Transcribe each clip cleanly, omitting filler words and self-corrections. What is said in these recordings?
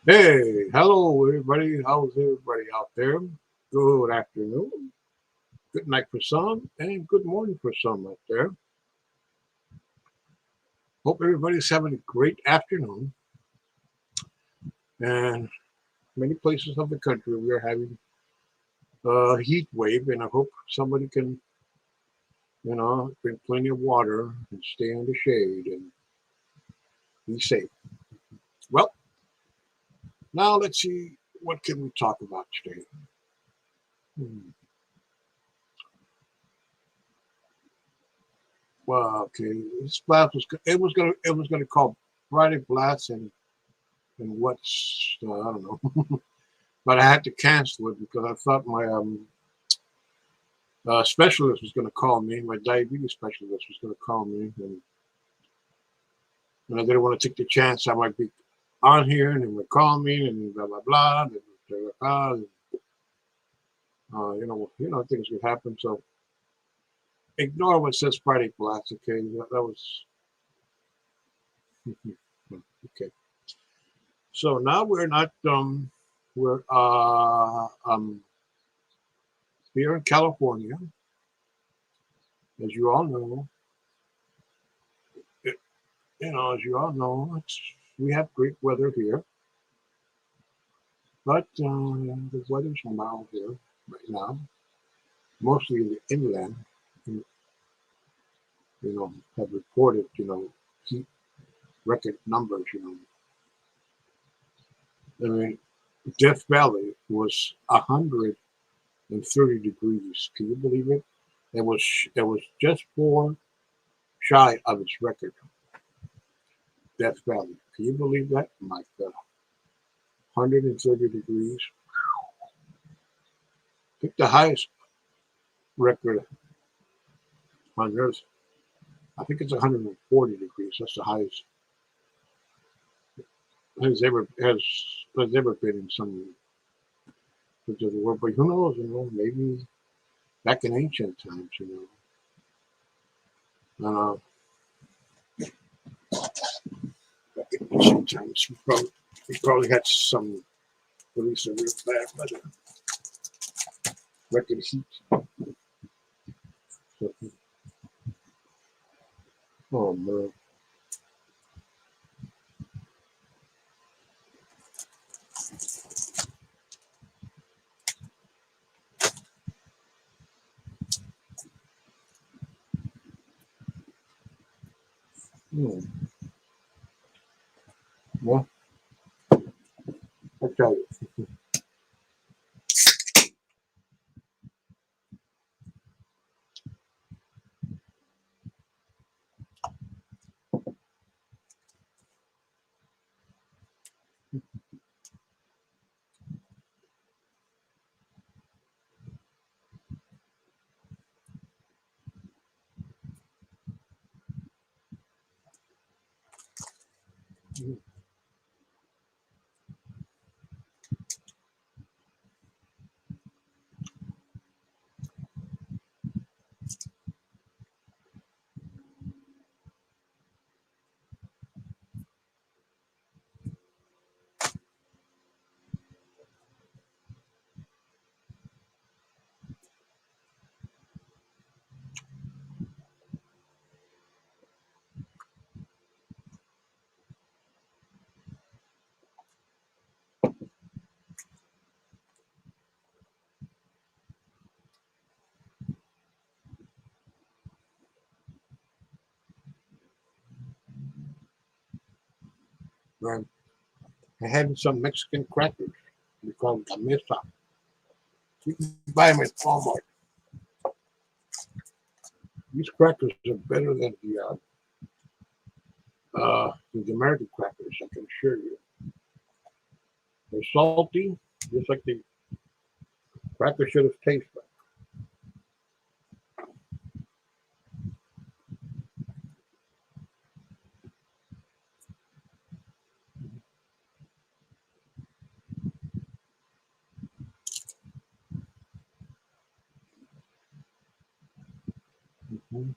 Hey, hello everybody. How's everybody out there? Good afternoon, good night for some, and good morning for some out there. Hope everybody's having a great afternoon. And many places of the country we are having a heat wave, and I hope somebody can, drink plenty of water and stay in the shade and be safe. Well, now let's see what can we talk about today. Hmm. Well, okay, this blast was it was gonna call Friday Blast and what's I don't know, but I had to cancel it because I thought my specialist was going to call me. My diabetes specialist was going to call me, and I didn't want to take the chance I might be on here and they would call me and blah blah blah. Blah, blah, blah, things could happen. So ignore what says Friday Blast. Okay, that was okay. So now we're not we're here in California, as you all know. As you all know, we have great weather here, but the weather's mild here right now, mostly in the inland, you have reported, heat record numbers, I mean, Death Valley was 130 degrees. Can you believe it? It was just four shy of its record, Death Valley. Can you believe that? My God, 130 degrees. I think the highest record on Earth, I think it's 140 degrees. That's the highest has ever been in some parts of the world. But who knows? Maybe back in ancient times. Uh, Back in ancient times, we probably had some at least a real bad weather, record heat. So, oh man. Hmm. Well, I tell you. Man, I had some Mexican crackers. We call them camisa. You can buy them at Walmart. These crackers are better than the American crackers. I can assure you. They're salty, just like the cracker should have tasted like. Mhm.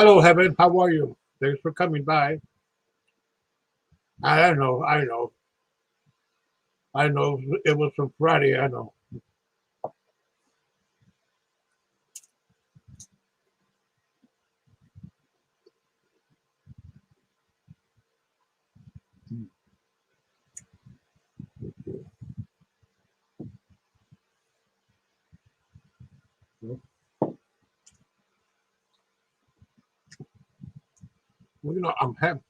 Hello, Heaven. How are you? Thanks for coming by. I know. I know. I know. It was from Friday. I know. Well, I'm happy.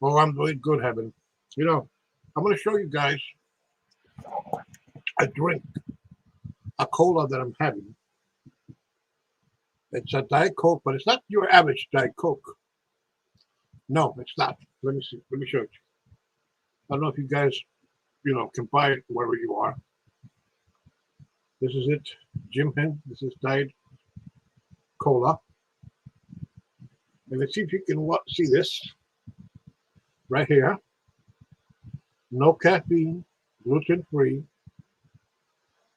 Oh, I'm doing good, Heaven. I'm going to show you guys a drink, a cola that I'm having. It's a Diet Coke, but it's not your average Diet Coke. No, it's not. Let me see. Let me show you. I don't know if you guys, can buy it wherever you are. This is it, Jim Hen. This is Diet Cola. And let's see if you can see this right here. No caffeine, gluten free,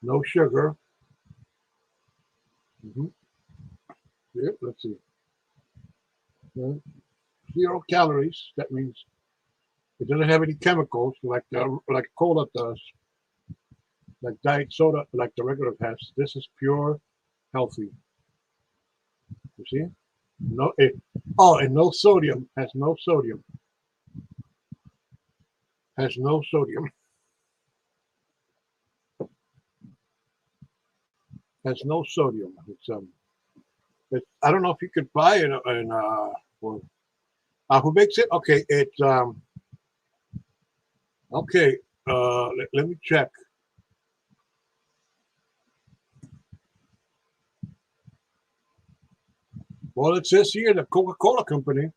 no sugar. Yep, let's see. Yeah. 0 calories. That means it doesn't have any chemicals like cola does, like diet soda, like the regular has. This is pure healthy. You see? No. And no sodium. Has no sodium. Has no sodium. Has no sodium. I don't know if you could buy it who makes it? Okay, it's okay. Let me check. Well, it says here the Coca-Cola Company.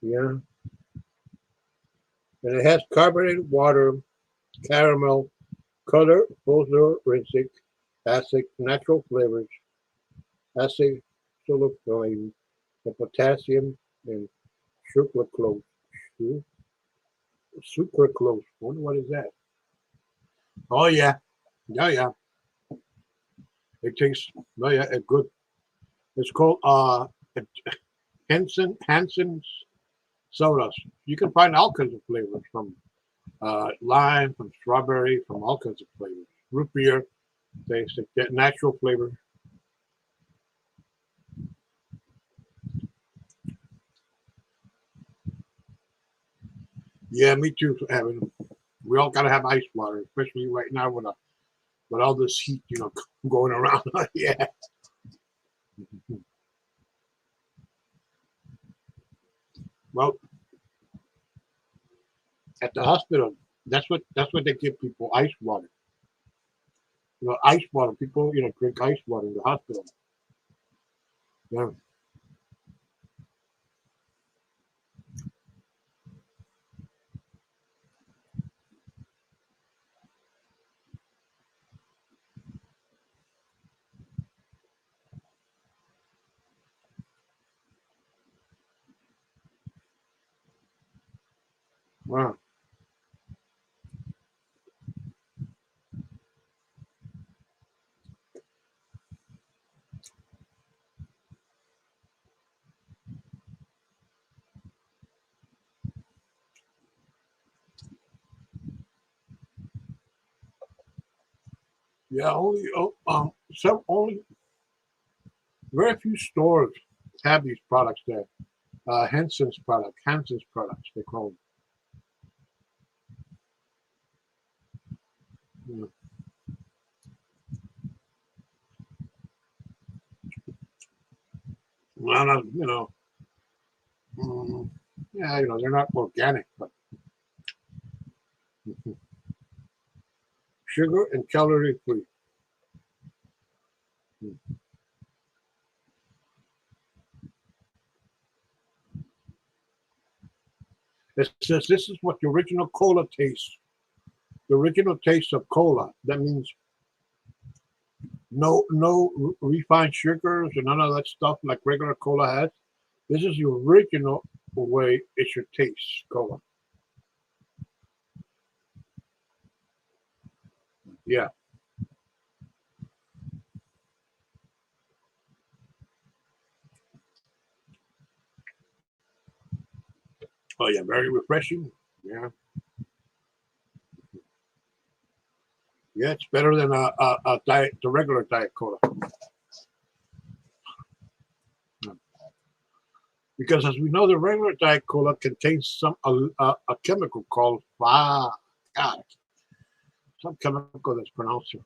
Yeah. And it has carbonated water, caramel, color, phosphorescent, acid, natural flavors, acid, sulfone, and potassium, and sucralose. Sucralose. Wonder what is that? Oh yeah, yeah. It tastes. Oh yeah, it's good. It's called Hansen's sodas. You can find all kinds of flavors from lime, from strawberry, from all kinds of flavors. Root beer, they get natural flavor. Yeah, me too, Evan. We all gotta have ice water, especially right now with all this heat, going around. Yeah. Well, at the hospital, that's what they give people, ice water. Ice water. People, drink ice water in the hospital. Yeah. Wow. Yeah. Only very few stores have these products there. Hansen's products, they call them. Well, mm, yeah, they're not organic, but sugar and calorie free. It says this is what the original cola tastes. The original taste of cola. That means no refined sugars and none of that stuff like regular cola has. This is the original way it should taste, cola. Yeah. Oh yeah, very refreshing. Yeah. Yeah, it's better than a diet, the regular diet cola. Because as we know, the regular diet cola contains a chemical called God, some chemical that's pronounced here.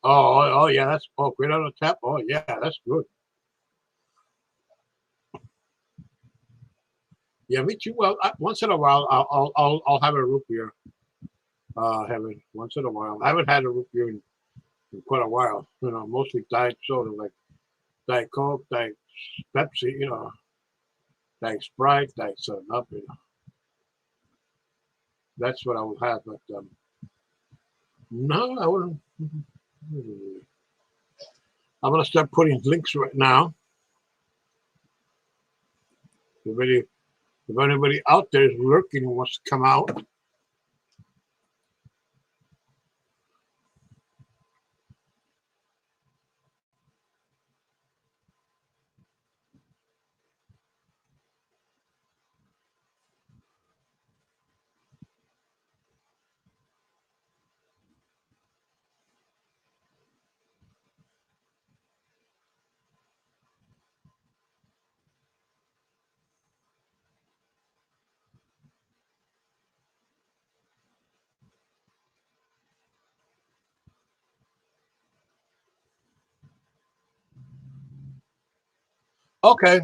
Oh yeah, that's right out of the tap. Oh yeah, that's good. Yeah, me too. Well, once in a while, I'll have a root beer. Have it once in a while. I haven't had a root beer in quite a while. You know, mostly diet soda, like Diet Coke, Diet Pepsi. You know, Diet Sprite, Diet Seven Up. You know, that's what I will have. But no, I wouldn't. I'm gonna start putting links right now. If, any, if anybody out there is lurking and wants to come out, okay.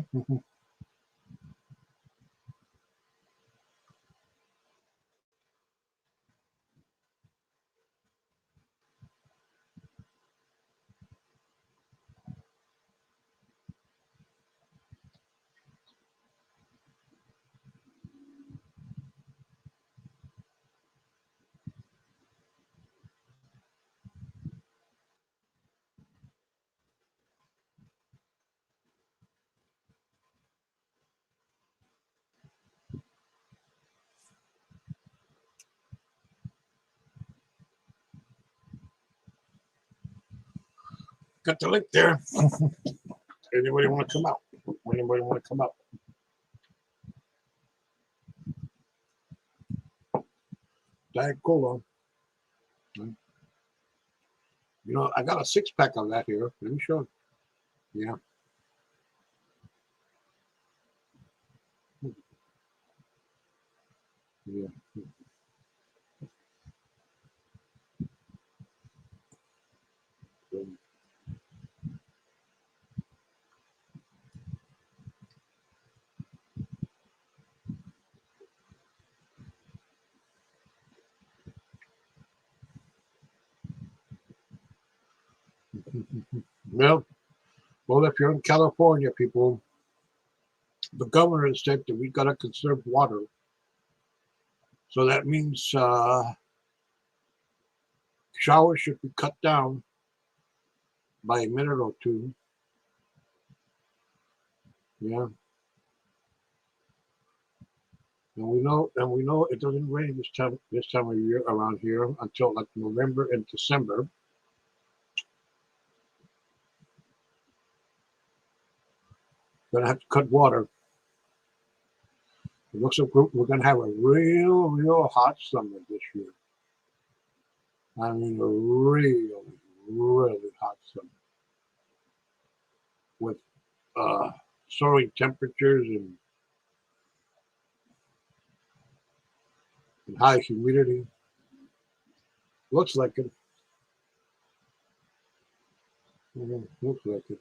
Got the link there. Anybody want to come out? Anybody want to come out? Diet Cola. You know, I got a 6 pack of that here. Let me show you. Yeah. Yeah. Well, well, if you're in California, people, the governor said that we got to conserve water. So that means showers should be cut down by a minute or two. Yeah. And we know it doesn't rain this time of year around here until like November and December. Gonna have to cut water. It looks like we're gonna have a real hot summer this year. I mean, a really hot summer with uh, soaring temperatures and high humidity. Looks like it. Looks like it.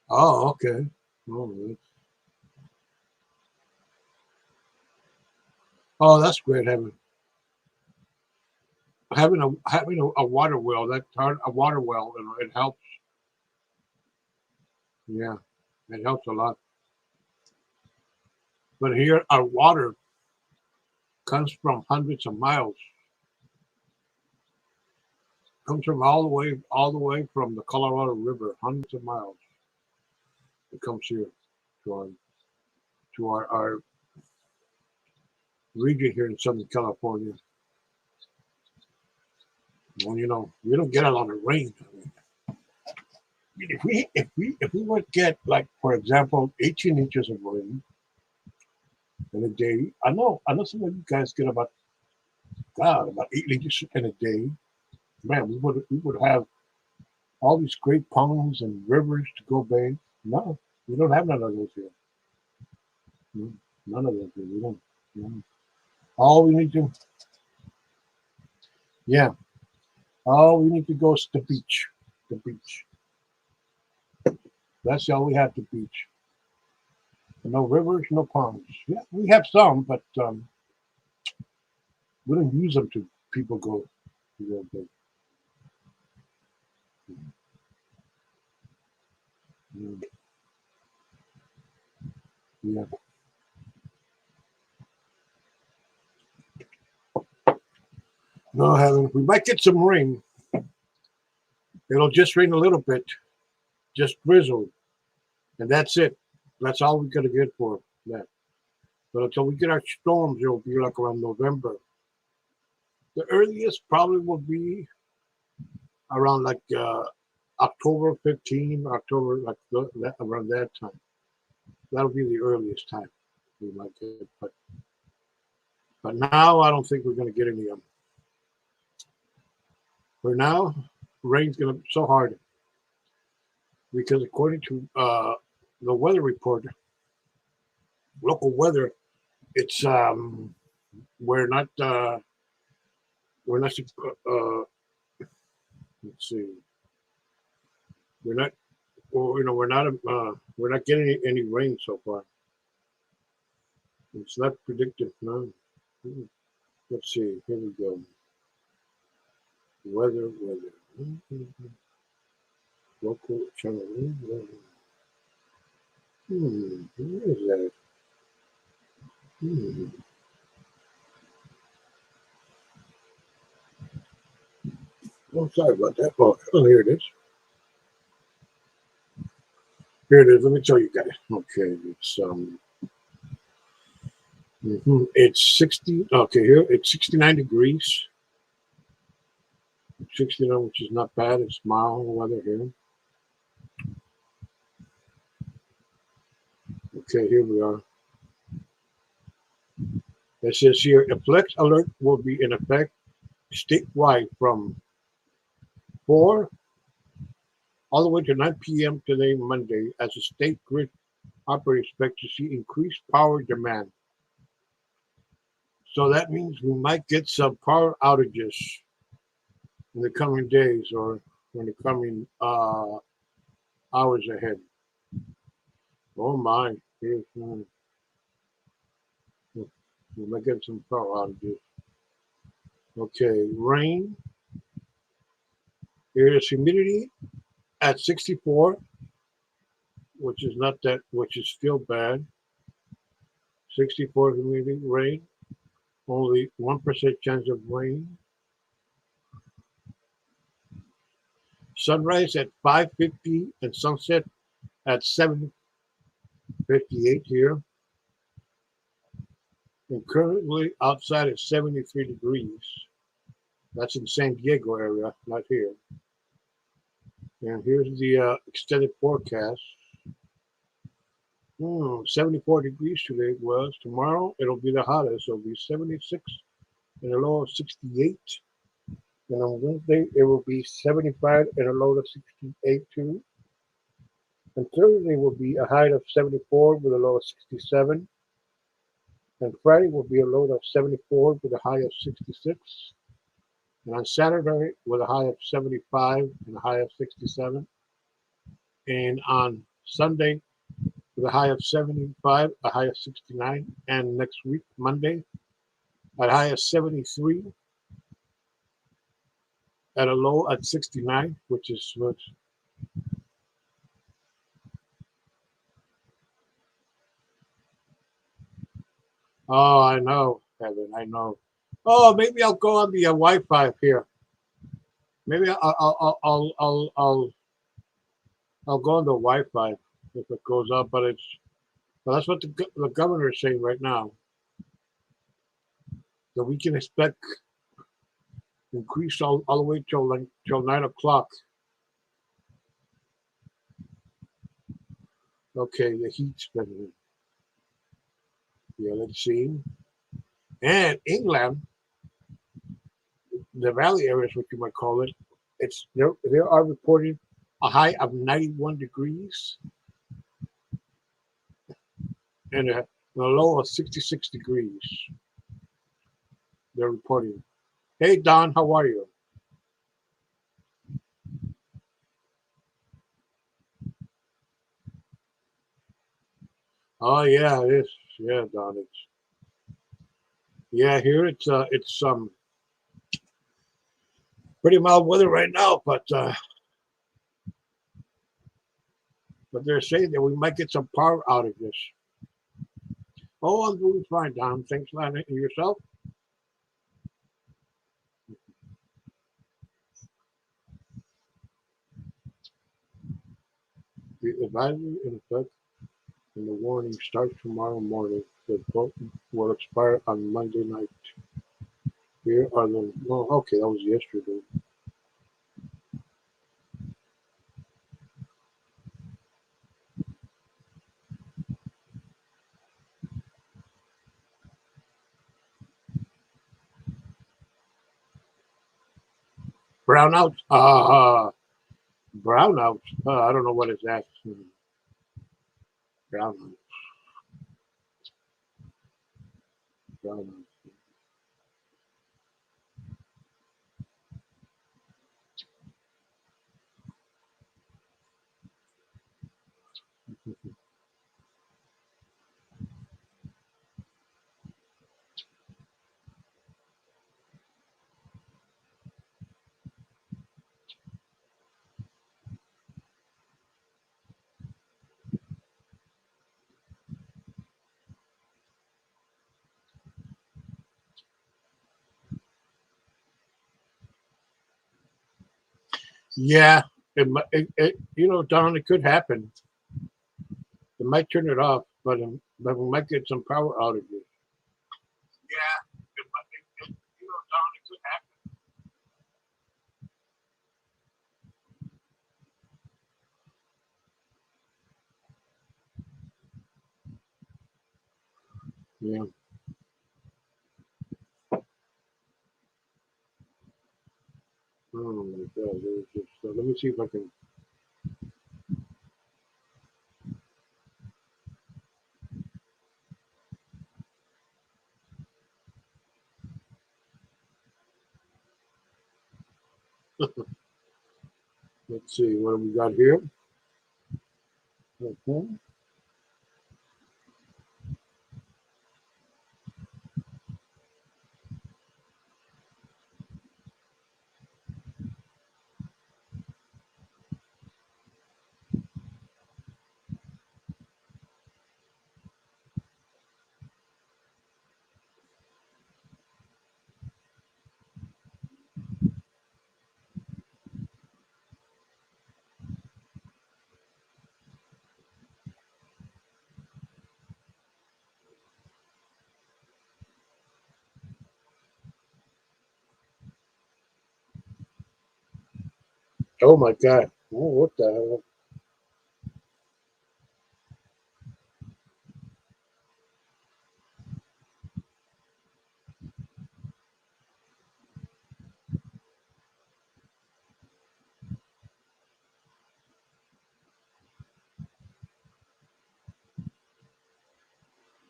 Oh, okay. Oh, that's great having a water well. A water well, it helps. Yeah, it helps a lot. But here, our water comes from hundreds of miles. Comes from all the way from the Colorado River, hundreds of miles. It comes here to our region here in Southern California. Well, we don't get a lot of rain. If we would get, like, for example, 18 inches of rain in a day, I know some of you guys get about 8 inches in a day. Man, we would have all these great ponds and rivers to go bathe. No, we don't have none of those here. No, none of those here. We don't. No. All we need to, yeah, all we need to go is the beach. The beach. That's all we have. The beach. No rivers, no ponds. Yeah, we have some, but we don't use them to people go. Bathe. Mm, yeah. No, heaven. We might get some rain. It'll just rain a little bit, just drizzle, and that's it. That's all we're gonna get for that. But until we get our storms, it'll be like around November. The earliest probably will be around like October 15, October, like around that time. That'll be the earliest time we might get it. But now I don't think we're going to get any of them. For now, rain's going to be so hard because according to the weather report, local weather, it's we're not we're not let's see, we're not, well, we're not getting any rain so far. It's not predicted. No. Let's see. Here we go. Weather. Local channel. Where is that? Hmm. Oh, sorry about that. Oh, here it is. Here it is. Let me tell you guys. Okay, it's 60. Okay, here it's 69 degrees. 69, which is not bad. It's mild weather here. Okay, here we are. It says here a flex alert will be in effect statewide from 4 all the way to 9 p.m. today, Monday, as the state grid operators expect to see increased power demand. So that means we might get some power outages in the coming days or in the coming hours ahead. Oh my, here's we might get some power outages. Okay, rain. Here's humidity at 64, which is not that, which is still bad. 64 humidity, rain. Only 1% chance of rain. Sunrise at 5:50 and sunset at 7:58 here. And currently outside at 73 degrees. That's in San Diego area, not here. And here's the extended forecast. 74 degrees today was. Tomorrow it'll be the hottest. It'll be 76 and a low of 68. And on Wednesday it will be 75 and a low of 68 too. And Thursday will be a high of 74 with a low of 67. And Friday will be a low of 74 with a high of 66. And on Saturday with a high of 75 and a high of 67. And on Sunday with a high of 75, a high of 69. And next week, Monday, at a high of 73, at a low at 69, which is what. Oh, I know, Kevin. I know. Oh, maybe I'll go on the Wi-Fi here. Maybe I'll go on the Wi-Fi if it goes up. But that's what the governor is saying right now, that we can expect increase all the way till 9 o'clock. Okay, the heat's been. Yeah, let's see. And England, the valley areas, what you might call it, they are reporting a high of 91 degrees and a low of 66 degrees. They're reporting. Hey Don, how are you? Oh yeah, it is. Yeah, Don. Here it's pretty mild weather right now, but they're saying that we might get some power outages. Oh, I'm doing fine, Don. Thanks, man. And yourself? The advisory in effect and the warning starts tomorrow morning. The vote will expire on Monday night. Here are the. Well, okay, that was yesterday. Brownout. Brownout. I don't know what is that. Brownout. Brownout. Yeah, Don, it could happen. They might turn it off, but we might get some power outages. Yeah, Don, it could happen. Yeah. Oh my God, there's just. Let me see if I can. Let's see what have we got here. Okay. Oh my God. Oh, what the hell?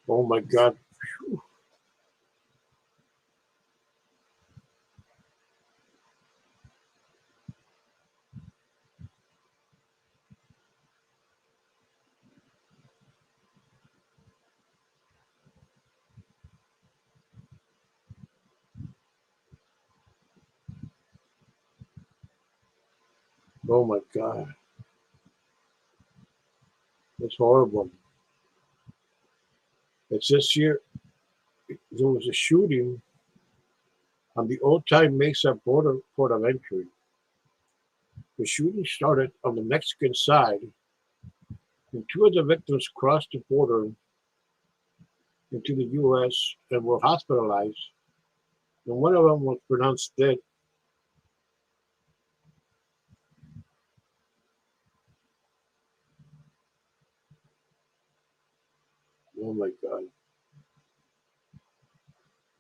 Oh my God. Oh my God. It's horrible. It's this year. there was a shooting on the old time Mesa border port of entry. The shooting started on the Mexican side, and two of the victims crossed the border into the U.S. and were hospitalized, and one of them was pronounced dead. Oh my God.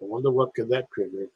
I wonder what could that trigger.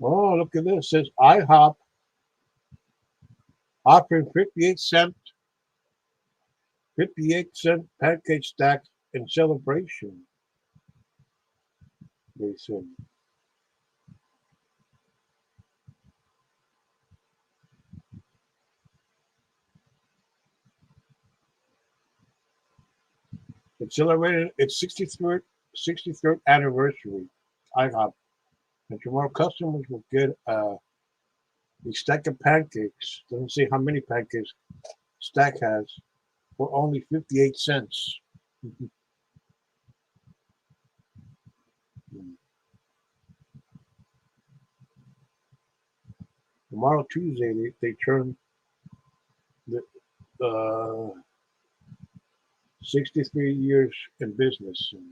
Oh, look at this. It says IHOP offering 58-cent pancake stacks in celebration, they said. It celebrated its 63rd anniversary. IHOP. And tomorrow customers will get a stack of pancakes. Doesn't say how many pancakes stack has for only 58 cents. Tomorrow, Tuesday, they turn the 63 years in business. And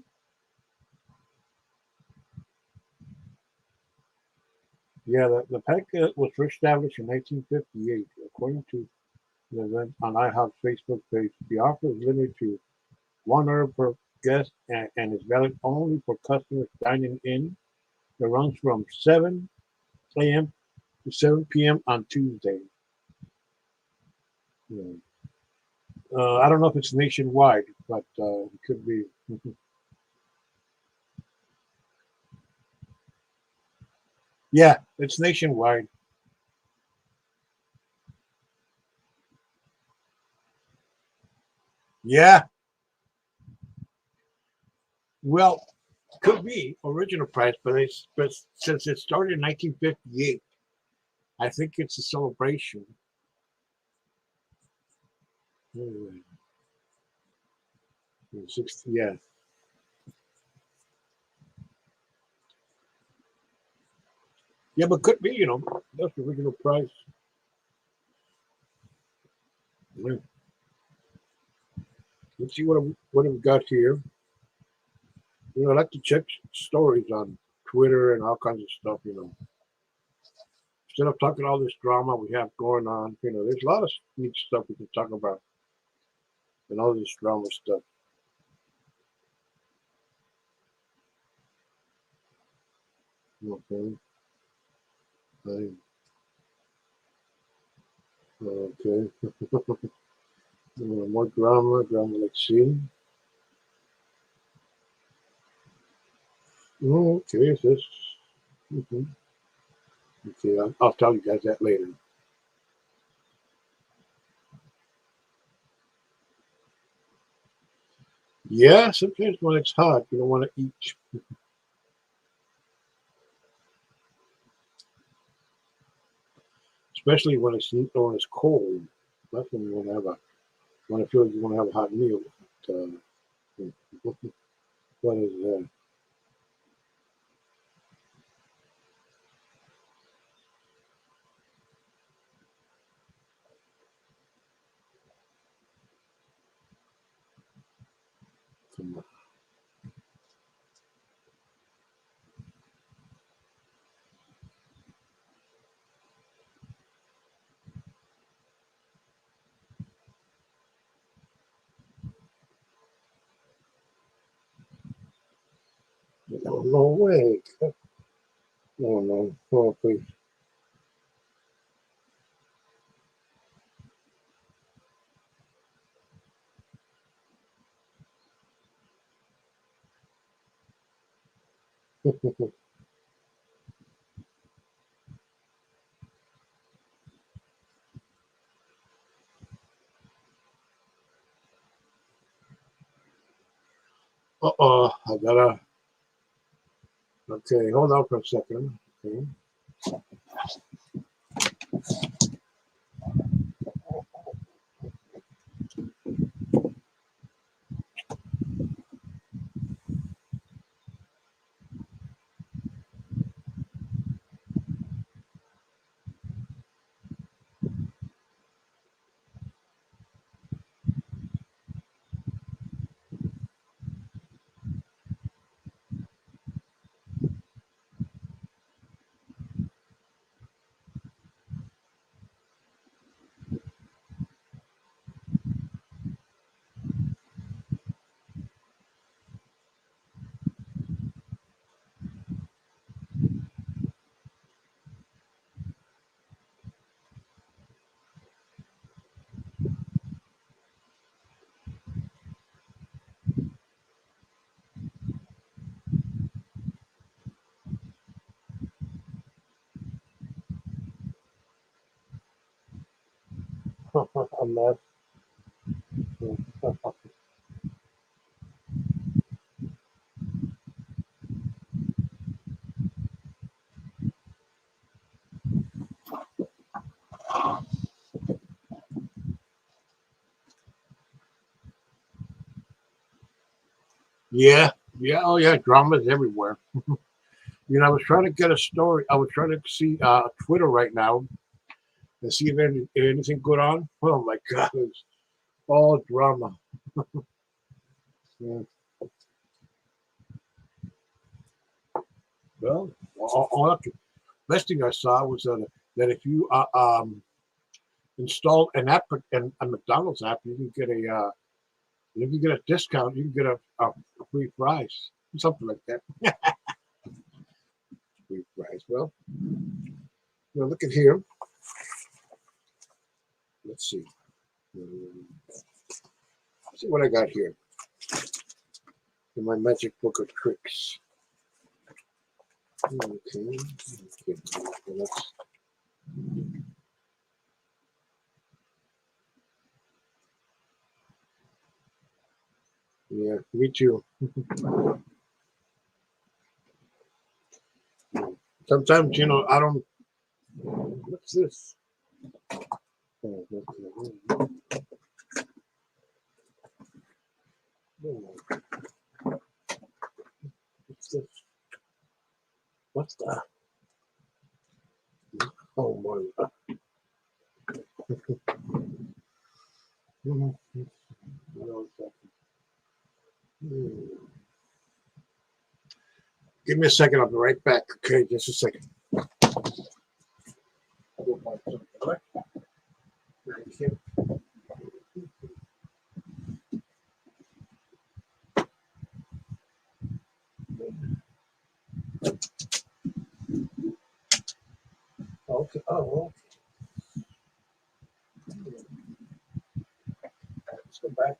yeah, the pancake was first established in 1958, according to the event on IHOP's Facebook page. The offer is limited to one order per guest and is valid only for customers dining in. It runs from 7 a.m. to 7 p.m. on Tuesday. Yeah. I don't know if it's nationwide, but it could be. Yeah, it's nationwide. Yeah, well, could be original price, but since it started in 1958, I think it's a celebration. Anyway, 60, yeah, yeah, but could be, that's the original price. Yeah. Let's see what have we got here. I like to check stories on Twitter and all kinds of stuff. Instead of talking all this drama we have going on, there's a lot of neat stuff we can talk about and all this drama stuff. Okay, I- okay. More drama. Let's see. Oh, okay, is this? Mhm. Okay, I'll tell you guys that later. Yeah, sometimes when it's hot, you don't want to eat, especially when it's cold. That's when you want to have a when I feel like you want to have a hot meal. But, what is that? Some, no way. Oh no. Oh please. Uh-oh, I gotta, okay, hold on for a second. Okay. Unless, yeah, yeah, oh yeah, drama's everywhere. You know, I was trying to get a story. I was trying to see Twitter right now and see if anything good on. Oh my God, it's all drama. Yeah. Well, best thing I saw was that if you install an app, a McDonald's app, you can get you can get a discount. You can get a free fries, something like that. Free fries. Well, look at here. Let's see. Let's see what I got here in my magic book of tricks. Okay. Let's, yeah, me too. Sometimes, I don't. What's this? Oh, what's this? What's that? Oh my. Give me a second. I'll be right back. Okay, just a second. Okay. Oh, let's go back.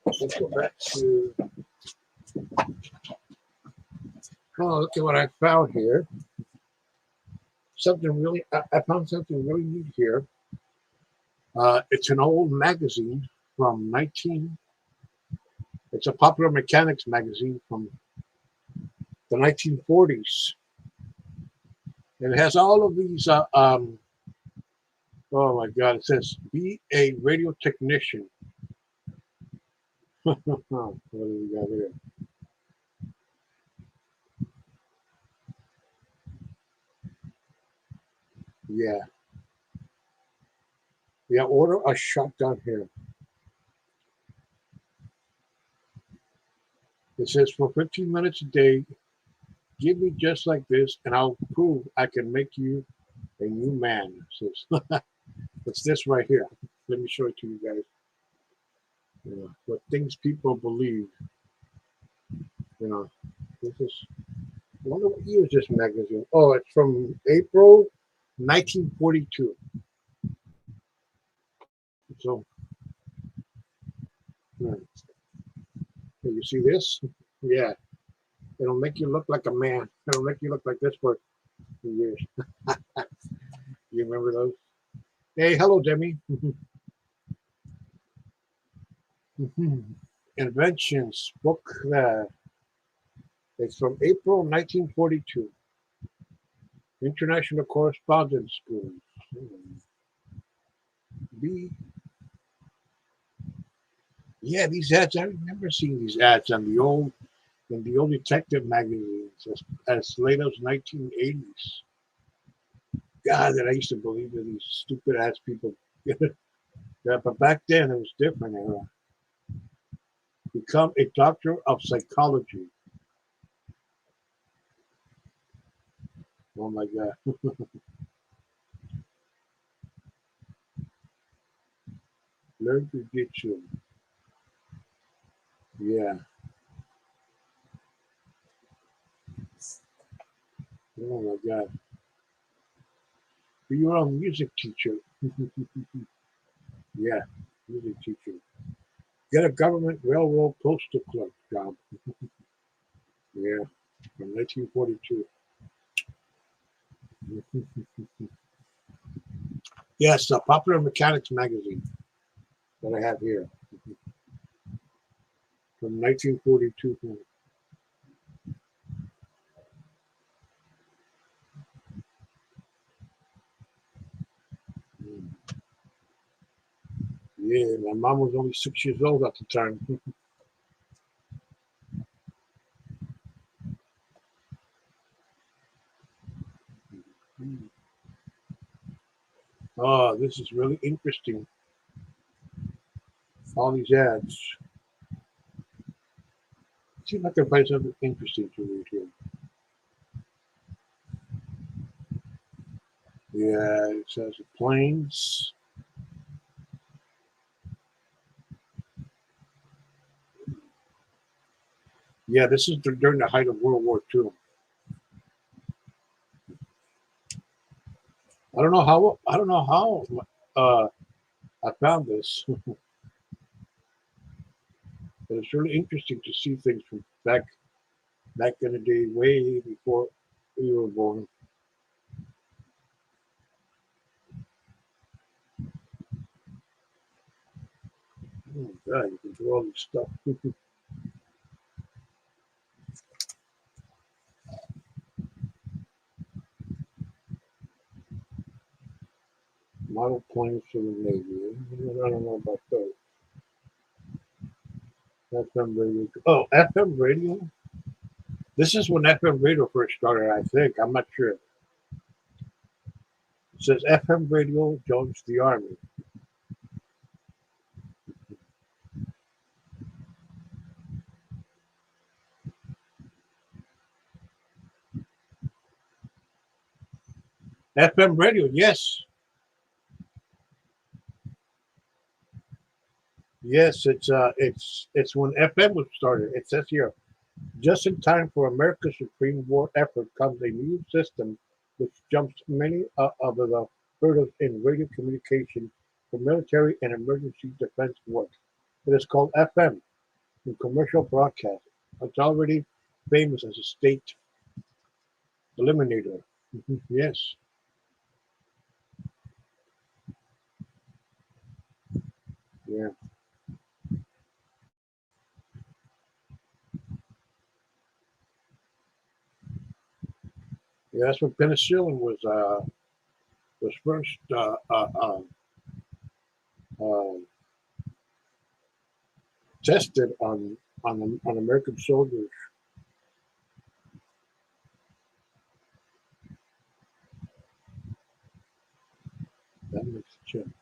Let's go back to. Oh, look at what I found here. Something really. I found something really neat here. It's an old magazine from 19. It's a Popular Mechanics magazine from the 1940s. And it has all of these. Oh my God! It says be a radio technician. What do we got here? Yeah, yeah. Order a shotgun here. It says for 15 minutes a day, give me just like this, and I'll prove I can make you a new man. It says, it's this right here. Let me show it to you guys. What things people believe. You know, this is. I wonder what year is this magazine? Oh, it's from April 1942. So, you see this? Yeah, It'll make you look like a man. It'll make you look like this for years. You remember those? Hey, hello, Demi. Inventions book. It's from April 1942. International Correspondence School. B. Yeah, these ads. I remember seeing these ads on the old detective magazines as late as 1980s. God, that I used to believe in these stupid ass people. Yeah, but back then it was different era. Become a doctor of psychology. Oh my God. Learn to get you. Yeah. Oh my God. Be your own music teacher. Yeah, music teacher. Get a government railroad postal clerk job. Yeah, from 1942. Yes, a Popular Mechanics magazine that I have here from 1942. Yeah, my mom was only 6 years old at the time. Oh, this is really interesting. All these ads. See if I can find something interesting to read here. Yeah, it says planes. Yeah, this is during the height of World War II. I don't know how I found this, but it's really interesting to see things from back in the day, way before we were born. Oh God, you can do all this stuff. Model planes for the Navy. I don't know about those. FM radio. Oh, FM radio. This is when FM radio first started. I think I'm not sure. It says FM radio joins the army. FM radio, yes, yes. It's when FM was started. It says here, just in time for America's Supreme War effort comes a new system which jumps many of the hurdles in radio communication for military and emergency defense work. It is called FM in commercial broadcasting. It's already famous as a state eliminator. Yes, yeah, yeah. That's when penicillin was first uh, tested on American soldiers. That makes a change.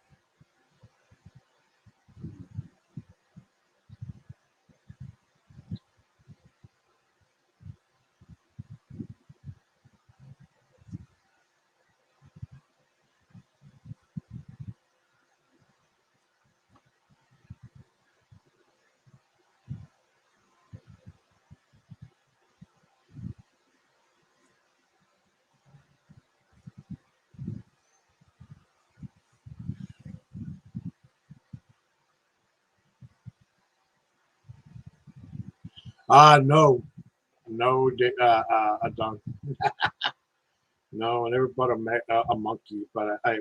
Ah, no, No, Don. No, I never bought a monkey, but I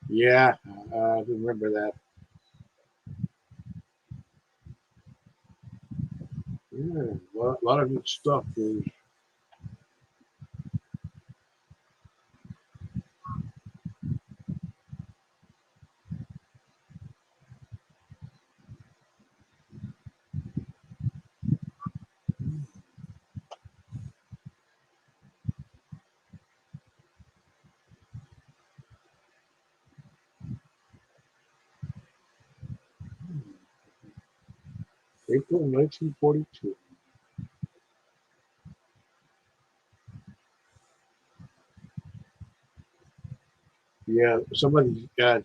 yeah, I remember that. Yeah, a lot of good stuff. April 1942. Yeah, some of these guys.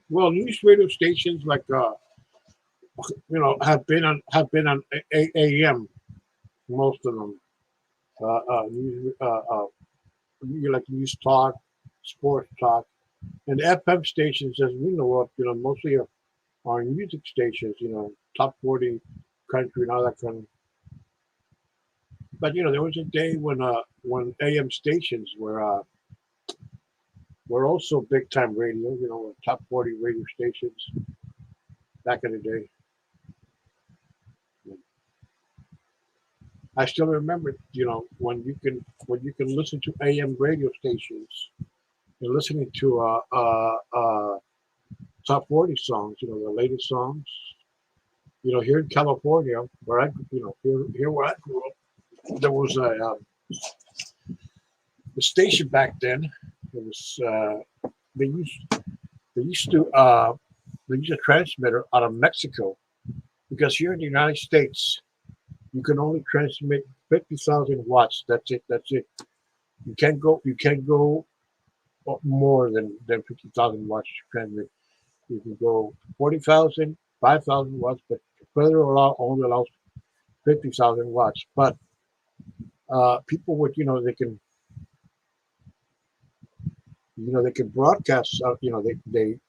Well, news radio stations like have been on AM, most of them. News, like news talk, sports talk, and FM stations, as we know of, mostly are music stations. Top 40 country and all that kind of. But there was a day when AM stations were also big time radio. Top 40 radio stations back in the day. I still remember, when you can listen to AM radio stations and listening to top 40 songs, the latest songs. Here in California, where here where I grew up, there was a station back then. It was they used they used to they used a transmitter out of Mexico because here in the United States you can only transmit 50,000 watts. That's it. That's it. You can't go more than 50,000 watts to transmit. You can go 40,000, 5,000 watts, but further only allows 50,000 watts. But people would, they can broadcast. They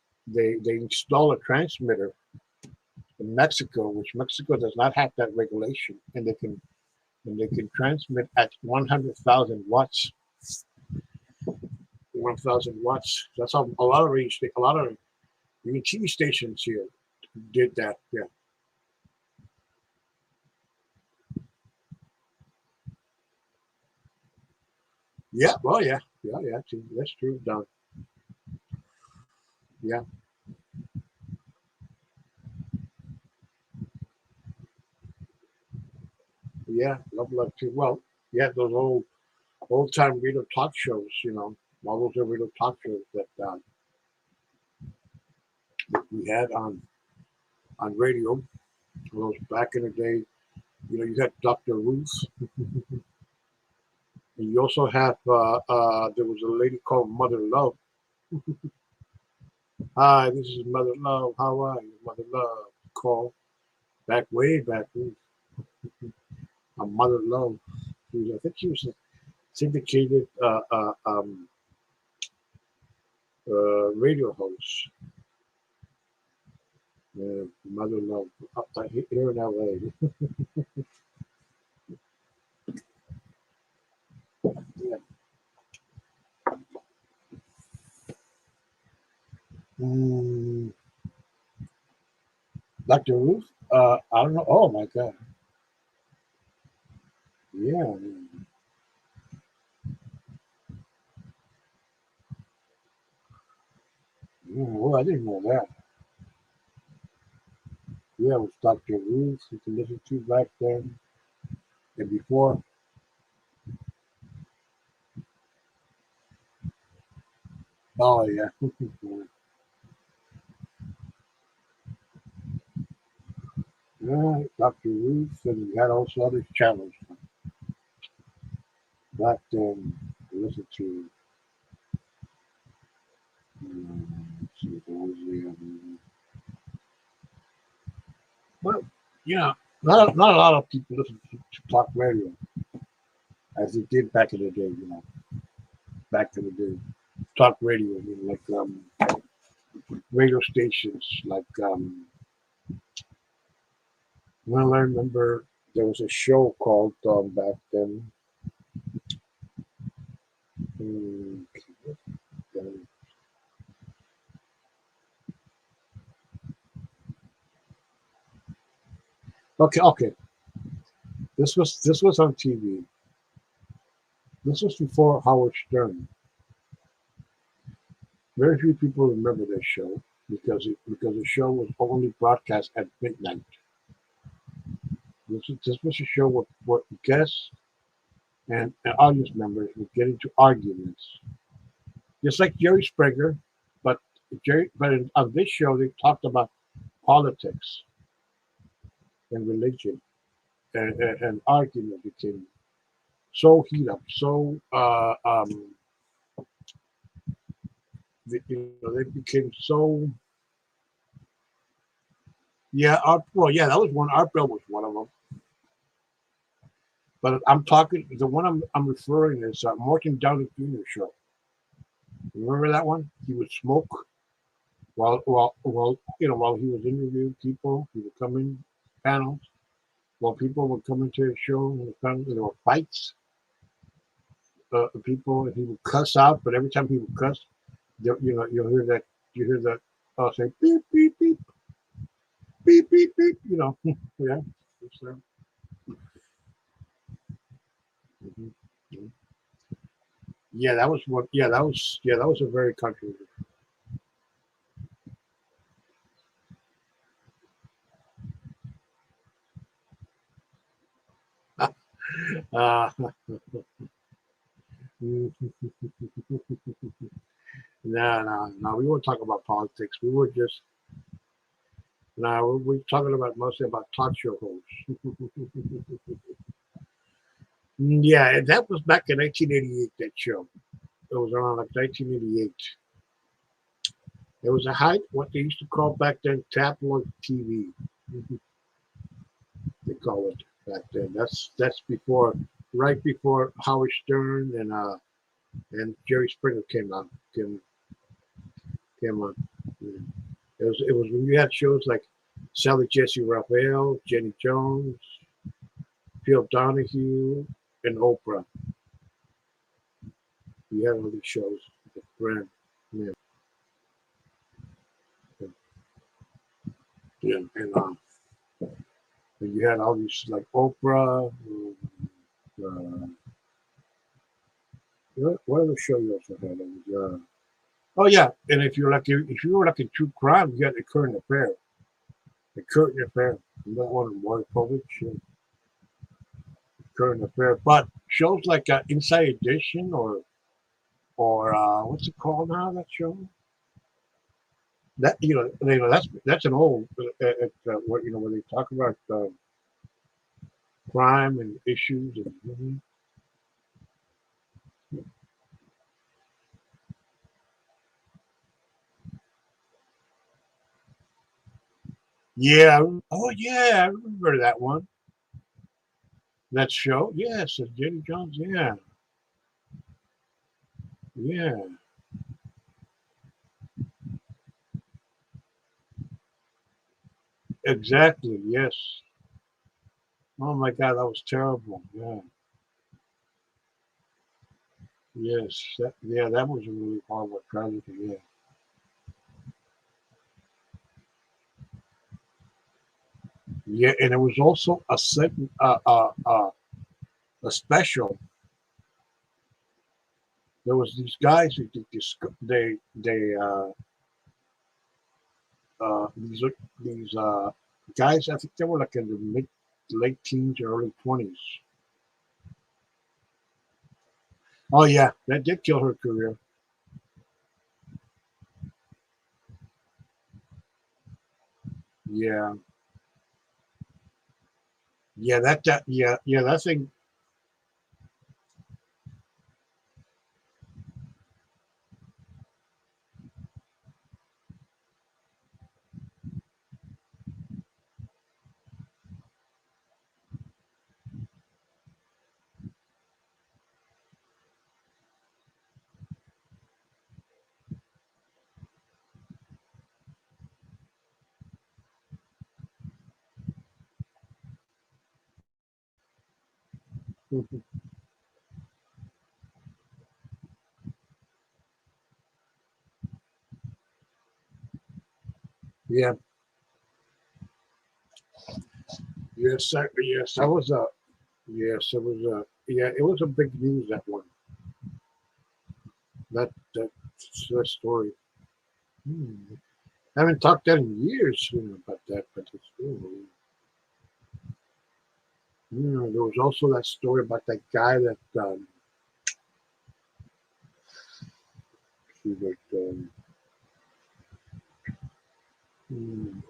install a transmitter in Mexico, which Mexico does not have that regulation, and they can transmit at 100,000 watts. 1,000 watts. That's how a lot of a lot of even TV stations here did that. Yeah. Yeah. Well, yeah. Yeah. Yeah. That's true. Don. Yeah. Yeah. Love too. Well, yeah. Those old time radio talk shows. All those radio talk shows that we had on radio. Those back in the day. You had Dr. Ruth, and you also have there was a lady called Mother Love. Hi, this is Mother Love. How are you, Mother Love? Call back way back. Mother Love. I think she was a syndicated radio host. Mother Love here in LA. Yeah. Mm, Dr. Ruth? I don't know. Oh my God. Yeah. Yeah. Well, I didn't know that. Yeah, it was Dr. Ruth you can listen to back then and before. Oh yeah. Yeah, Dr. Ruth, and we had also other channels back then to listen to. Let's see. Well, yeah, not a lot of people listen to talk radio as they did back in the day. Back in the day, talk radio, like radio stations, like well, I remember there was a show called back then. um, okay. This was on TV. This was before Howard Stern. Very few people remember this show because the show was only broadcast at midnight. This was a show where guests and audience members would get into arguments, just like Jerry Springer, but on this show they talked about politics and religion, and argument became so heat up, so they became so. Yeah, yeah, that was one. Art Bell was one of them. But I'm talking the one I'm referring is Morton Downey Jr. show. Remember that one? He would smoke while he was interviewing people. He would come in panels while people would come into his show and there were fights. People and he would cuss out, but every time he would cuss, you'll hear that say beep beep beep beep beep beep. Yeah. Mhm. Yeah, that was what. Yeah, that was a very controversial. Uh, no, no, no. We won't talk about politics. We were just no. We're talking about mostly about talk show hosts. Yeah, that was back in 1988. That show. It was around like 1988. It was a height what they used to call back then tabloid TV. They call it back then. That's before, right before Howard Stern and Jerry Springer came on. Yeah. It was when you had shows like Sally Jesse Raphael, Jenny Jones, Phil Donahue, and Oprah. You had all these shows. Brand, yeah, yeah, and you had all these like Oprah. What other show you also had? It was, oh yeah, and if you were like in true crime, you had the current affair. The current affair. You know one of Maury Povich, current affair. But shows like Inside Edition or what's it called now? That show. That that's an old what where they talk about crime and issues and yeah. Oh yeah, I remember that one. That show. Yes, Jenny Jones. Yeah, yeah, exactly. Yes. Oh my God, that was terrible. Yeah. Yes. That was a really horrible tragedy. Yeah. Yeah, and it was also a second, a special. There was these guys who these guys. I think they were like in the mid late teens or early 20s. Oh yeah, that did kill her career. Yeah, yeah, yeah, that thing. Yeah. Yes, that was a. Yes, it was a. Yeah, it was a big news, that one. That that story. Hmm. I haven't talked that in years, about that, but it's still. There was also that story about that guy that he was. Hmm,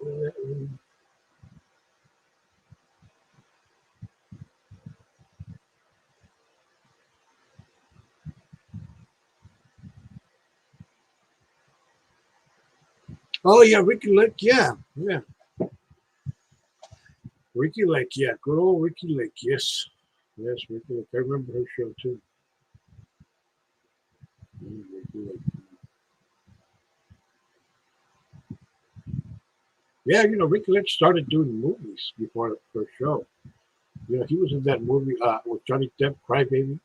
oh yeah, Ricky Lake. Yeah, yeah, Ricky Lake. Yeah, good old Ricky Lake. Yes, yes, Ricky Lake. I remember her show too. Ricky Lake. Yeah, Ricky Lake started doing movies before the first show. He was in that movie with Johnny Depp, Cry Baby.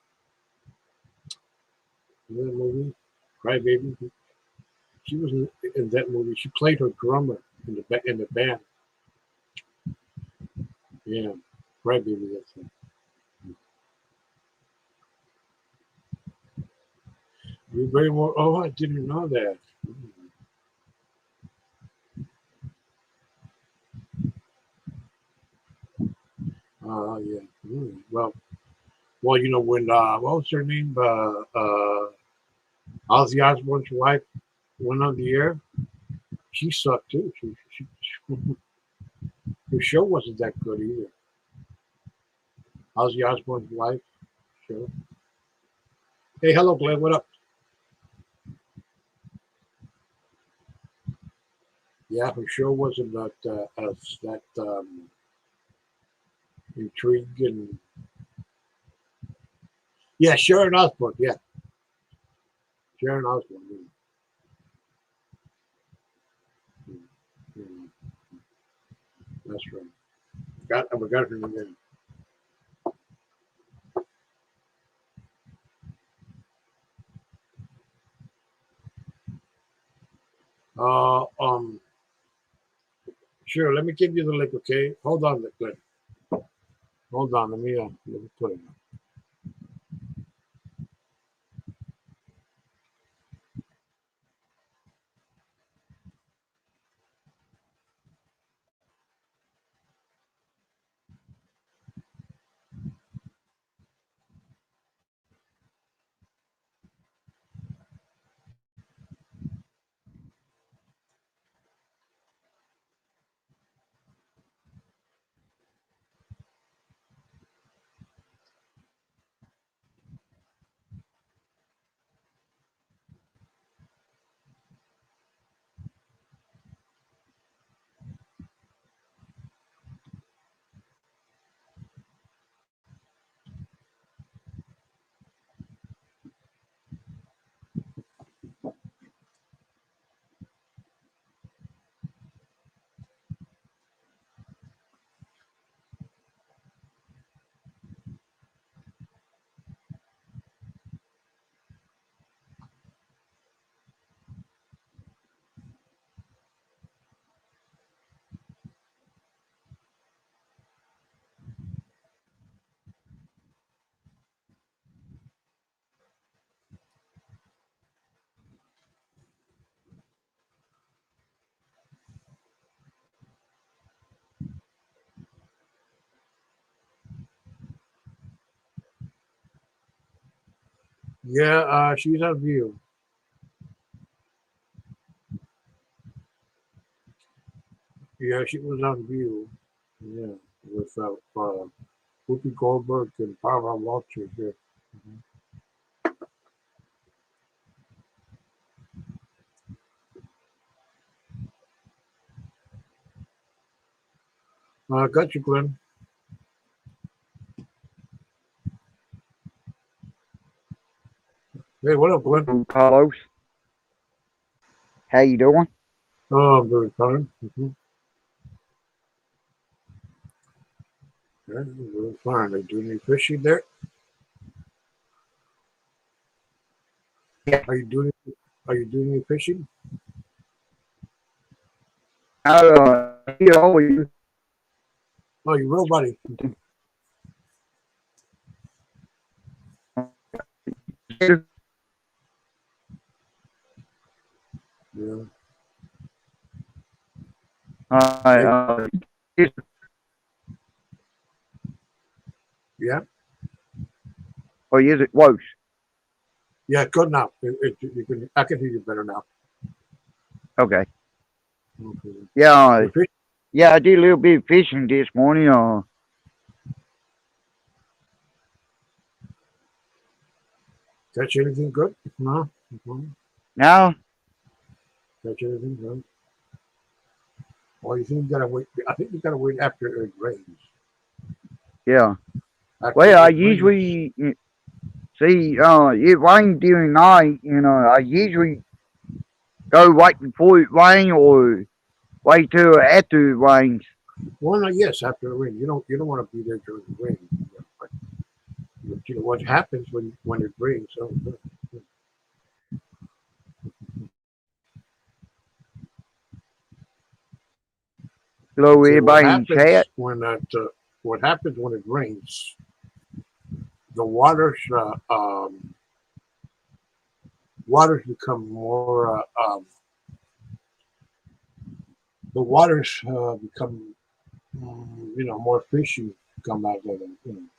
You know that movie, Cry Baby. She was in that movie. She played her drummer in the band. Yeah, Cry Baby. That's it. You very more. Oh, I didn't know that. Yeah. Well, when what was her name? Ozzy Osbourne's wife went on the air. She sucked too. Her show wasn't that good either. Ozzy Osbourne's wife show. Hey, hello, Glenn. What up? Yeah, her show wasn't as that intriguing. Yeah, Sharon Osbourne. Yeah, Sharon Osbourne. Yeah, yeah, that's right. I forgot her name. Uh, um, sure. Let me give you the link. Okay, hold on, Glenn. Hold on. Let me put it. Yeah, she's on View. Yeah, she was on View. Yeah, with Whoopi Goldberg and Barbara Walters. Yeah. Mhm. Got you, Glenn. Hey, what up, Glenn? Carlos. How you doing? Oh, I'm very fine. Yeah, I'm very fine. Are you doing any fishing there? Yeah. Are you doing any fishing? You always Oh, you will, buddy. Yeah. Hey, yeah, or is it worse? yeah. Good now. You can. I can hear you better now. Okay. Okay. Yeah, You fish? yeah, I did a little bit of fishing this morning. Catch anything good? No. Mhm. Now, Catch anything good? Well, you think you gotta wait? I think you gotta wait after it rains. yeah. After Well, I it rains. usually see, it rained during night. I usually go right before it rains or wait till after it rains. Well, no, yes, after the rain. You don't want to be there during the rain. But you know what happens when it rains? So So say everybody in chat. what happens when it rains? The waters become more. The waters become more fishy come out of them.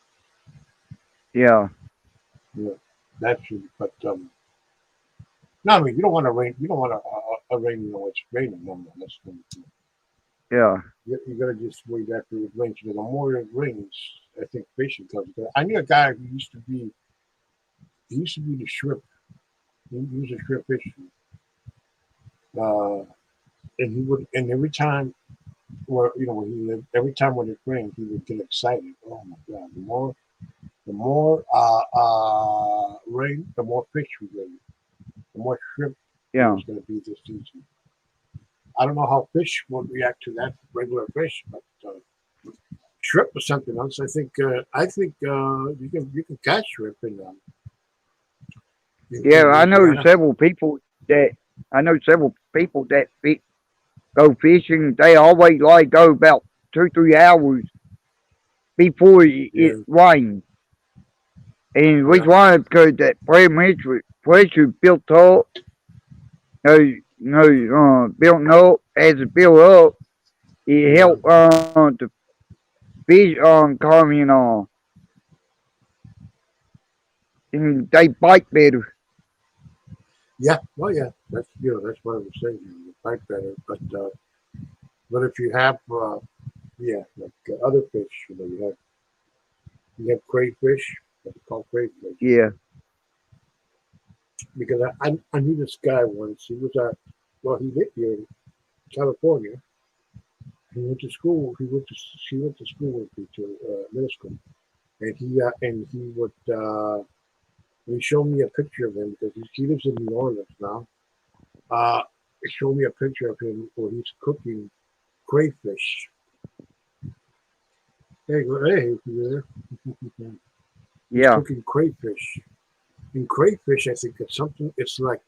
Yeah, Yeah, that's true. But no, I mean you don't want to rain. You don't want a rain. It's raining. No, no, that's yeah, you gotta just wait after it rains. The more it rains, I think fishing comes. I knew a guy who used to be. He used to be the shrimp. He was a shrimp fisher. Uh, and he would, and every time, where he lived, every time when it rained, he would get excited. Oh my God! The more rain, the more fish we raise, the more shrimp yeah. there's going to be this season. I don't know how fish would react to that regular fish, but shrimp is something else. I think you can catch shrimp in Yeah, Louisiana. that I know several people that go fishing. They always like go about 2 3 hours before it Yeah, rains. And which yeah, one because that pressure built up, built up as it built up, it yeah, helped the fish coming and they bite better. yeah. Well, yeah, that's what I was saying. You fight better, but if you have yeah, like other fish, you have crayfish, what they call crayfish. Yeah, Because I knew this guy once. He lived here in California. He went to school. She went to school with me to middle school, and he showed me a picture of him because he lives in New Orleans now. Uh, he showed me a picture of him where he's cooking crayfish. Hey, you there? He's yeah, cooking crayfish. And crayfish, I think it's something. It's like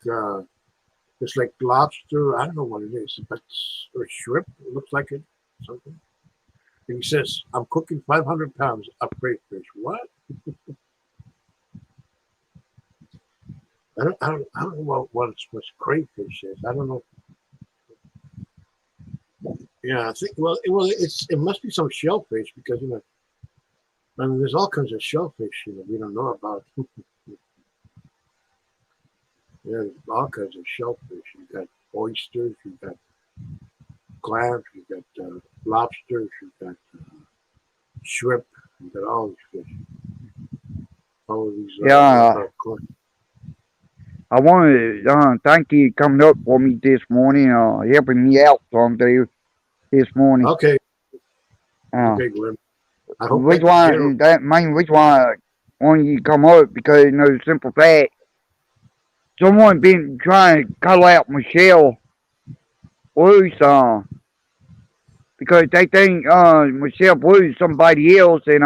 lobster. I don't know what it is, but or shrimp. It looks like it. Something. And he says, "I'm cooking 500 pounds of crayfish." What? I don't know what crayfish is. I don't know. Yeah, I think. It must be some shellfish because I mean, there's all kinds of shellfish we don't know about. Yeah, there's all kinds of shellfish. You got oysters. You got clams. You got lobsters. You got shrimp. You got all these fish. All of these yeah. I want to thank you coming up for me this morning, helping me out something this morning. Okay, Uh, okay, Glenn. I hope which that one that main which one when you come up because simple fact, someone been trying to call out Michelle Blues because they think Michelle Blues somebody else and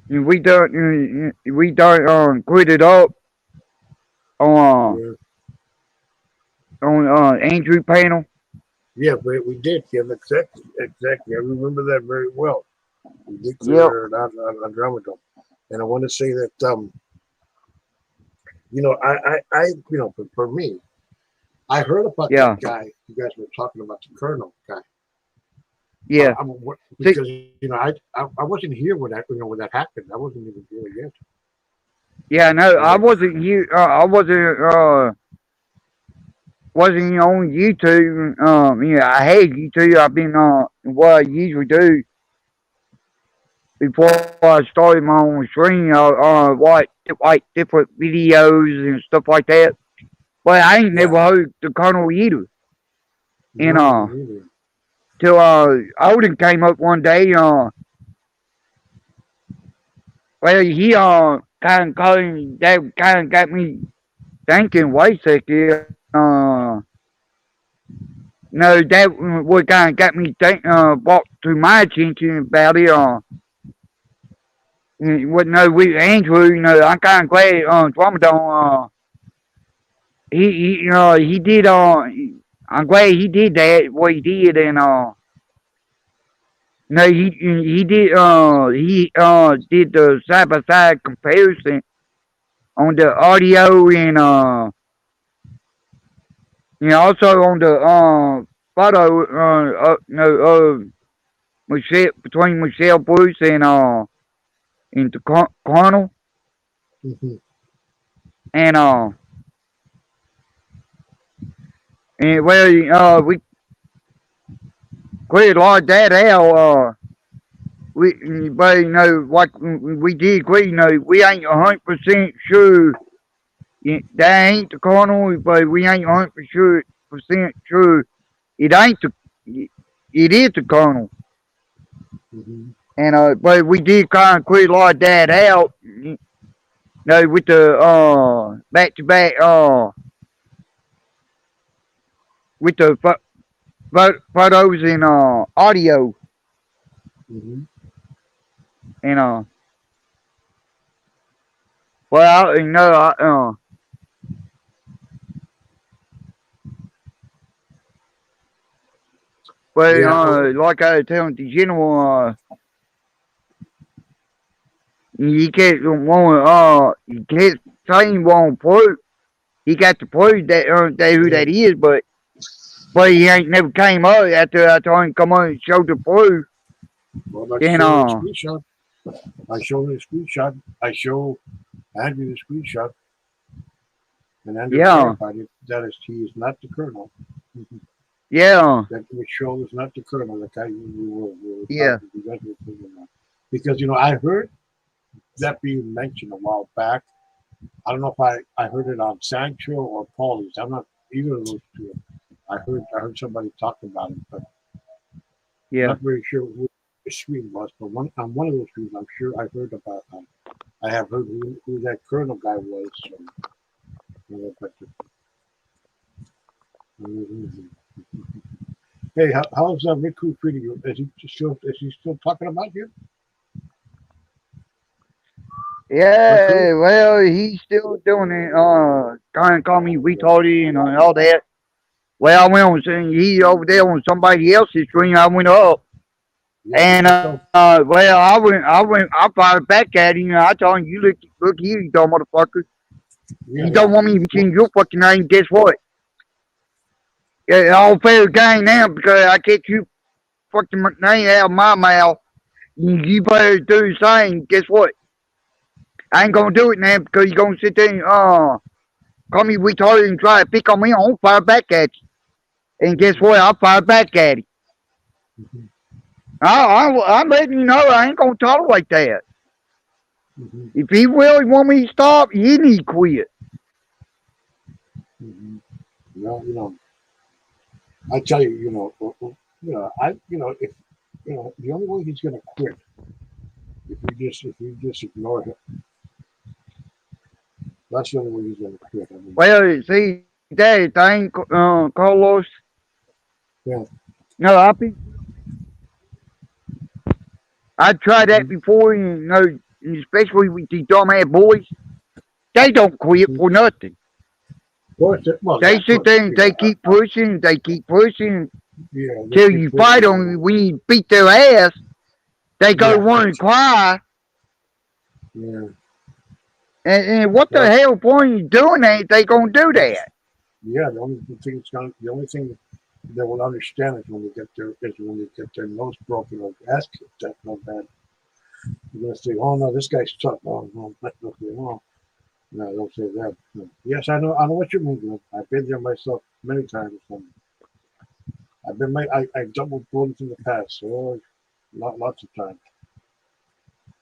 And we done quit it up on Yeah, Andrew panel. yeah, but we did. Yeah, exactly, exactly. I remember that very well. We did Yep. clear it out on Dramadome, and I want to say that for me, I heard about that Yeah. guy. You guys were talking about the Colonel guy. Yeah. See, Because I wasn't here when that happened. I wasn't even here yet. yeah, no, You I know, wasn't here. I wasn't on YouTube. Yeah, I had YouTube. I've been what I usually do before I started my own stream. I watch like different videos and stuff like that. But I ain't yeah, never heard the Colonel either. And no, me neither. till Odin came up one day. Well, he kind of that kind of got me thinking. Wait a second. No, that what kind of got me brought to my attention about it. What no, with Andrew, I'm kind of glad Ramadan. He did. I'm glad he did that. What he did, and no, he did. Did the side by side comparison on the audio and also on the photo. No, Michelle between Michelle Bruce and the Colonel Hmm. and well we cleared a lot of that out. But like we did agree, we ain't 100% sure that ain't the Colonel, but we ain't 100% sure it ain't it is the Colonel. Hmm. And but we did kind of clear a lot of that out. With the back to back with the photos and audio Hmm. and well but Yeah. like I was telling the general you can't want you can't say he won't prove he got to prove that who Yeah. that is, but he ain't never came up after I told him come on and show the proof. Well, I Then showed him a screenshot. I showed him a screenshot. I show Andrew the screenshot, and Andrew yeah, verified it. That is, he is not the Colonel. Mhm. yeah, That Michelle is not the Colonel. The guy we were yeah, talking. You guys were thinking about. Because I heard that being mentioned a while back. I don't know if I heard it on Sancho or Paulie's. I'm not either of those two. I heard somebody talk about it, but I'm yeah. not very sure who the stream was. But on one of those streams, I'm sure I heard about. I have heard who that Colonel guy was. So, but, mhm. Hey, how's Riku treating you? Is he still talking about you? Riku? Yeah, well, he's still doing it. Trying to call me retarded and all that. Well, I went on saying he over there on somebody else's stream. I went up Yeah, and I know. well, I fired back at him. I told him, you look here, you dumb motherfucker. Yeah, You yeah. don't want me to Well, mention your fucking name. Guess what? Yeah, all fair game now because I get you fucking name out of my mouth. You better do the same. Guess what? I ain't gonna do it now because you're gonna sit there and call me retarded and try to pick on me. I'll fire back at you. And guess what? I'll fire back at him. mhm, I'm letting you know I ain't gonna tolerate that. mhm, If he really want me to stop, he need to quit. mhm. I tell you, if the only way he's gonna quit if we just ignore him. That's the only way he's gonna quit. I mean, Well, see, that thing, Carlos. yeah. No, I tried that Mhm, before. especially with these dumbass boys, they don't quit for nothing. Of course, well, They yeah, of sit course, there and they keep pushing, they keep pushing yeah, they till keep you pushing fight on them. When you beat their ass, they go Yeah, run and cry. yeah. And what the Well, hell point you doing that? They gonna do that? yeah. The only thing they will understand is when they get their nose broken or ass kicked that no bad. You're gonna say, "Oh no, this guy's tough." Oh no, no, no, no, don't say that. No. Yes, I know what you mean. Glenn. I've been there myself many times. And I've dealt with bullets in the past, so lots of times.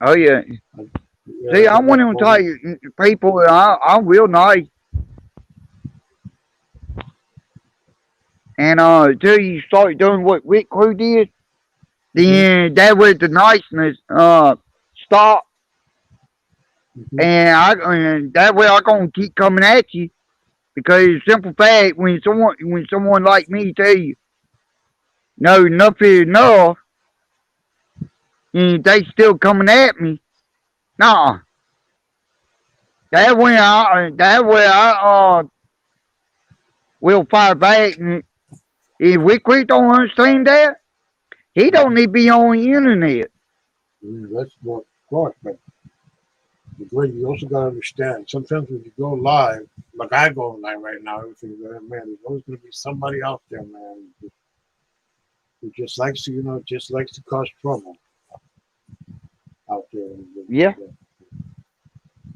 Oh yeah. I, yeah, See, I I'm got one of them bullied. type people. I'm real nice, and till you start doing what Rick Crew did, Hmm. then that was the niceness stop. Hmm. And that way I gonna keep coming at you because simple fact when someone like me tell you no enough is enough and they still coming at me, nah. That way I will fire back, and if Rick Crew don't understand that, he don't need to be on the internet. That's what, of course, but you also got to understand. Sometimes when you go live, like I go live right now, everything, man, there's always going to be somebody out there, man, who just likes to, just likes to cause trouble out there. Yeah,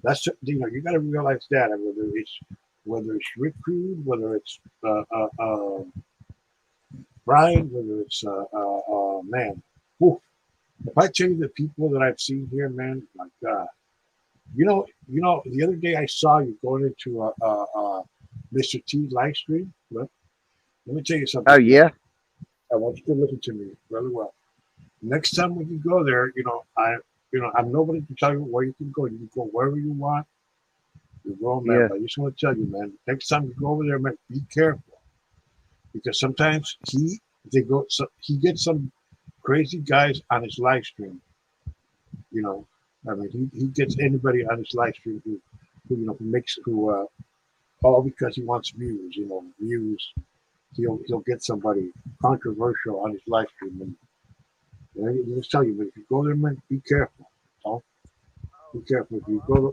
That's you got to realize that whether it's Rick Rude, whether it's Brian, whether it's man. Whew, if I tell you the people that I've seen here, man, my God, the other day I saw you going into Mr. T live stream. Well, let me tell you oh something. yeah, I want you to listen to me really well. Next time when you go there, I'm nobody to tell you where you can go. You can go wherever you want. You go, man. yeah, But I just want to tell you, man. Next time you go over there, man, be careful because sometimes he gets some crazy guys on his live stream. You know, I mean, he gets anybody on his live stream who makes all because he wants views. Views. He'll get somebody controversial on his live stream, and I just tell you, but if you go there, man, be careful. Oh, be careful.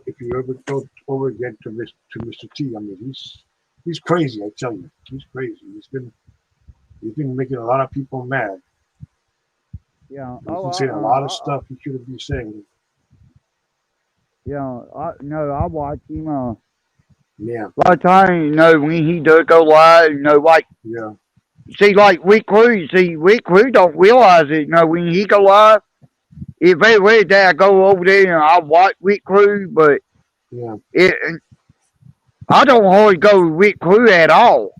If you ever go over again to Mr. T, I mean, he's crazy. I tell you, he's crazy. He's been making a lot of people mad. yeah. He's been saying a lot of stuff he shouldn't be saying. Yeah. No, I watch him. Yeah, A lot of times, when he does go live, like yeah, see, like Rick Crew. See, Rick Crew don't realize it. When he go live, it's very rare that I go over there and I watch Rick Crew, but yeah, it I don't hardly go with Rick Crew at all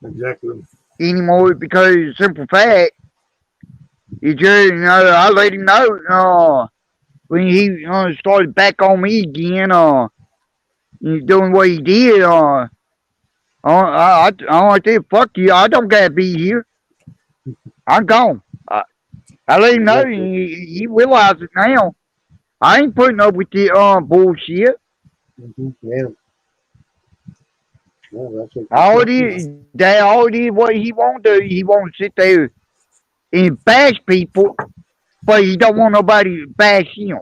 exactly. anymore because simple fact, it just I let him know when he started back on me again he's doing what he did I said fuck you, I don't gotta be here, I'm gone. I let him know, and Exactly. he realizes it now. I ain't putting up with the bullshit. Yeah, yeah, that's exactly. They already what he won't do. He won't sit there and bash people, but he don't want nobody to bash him.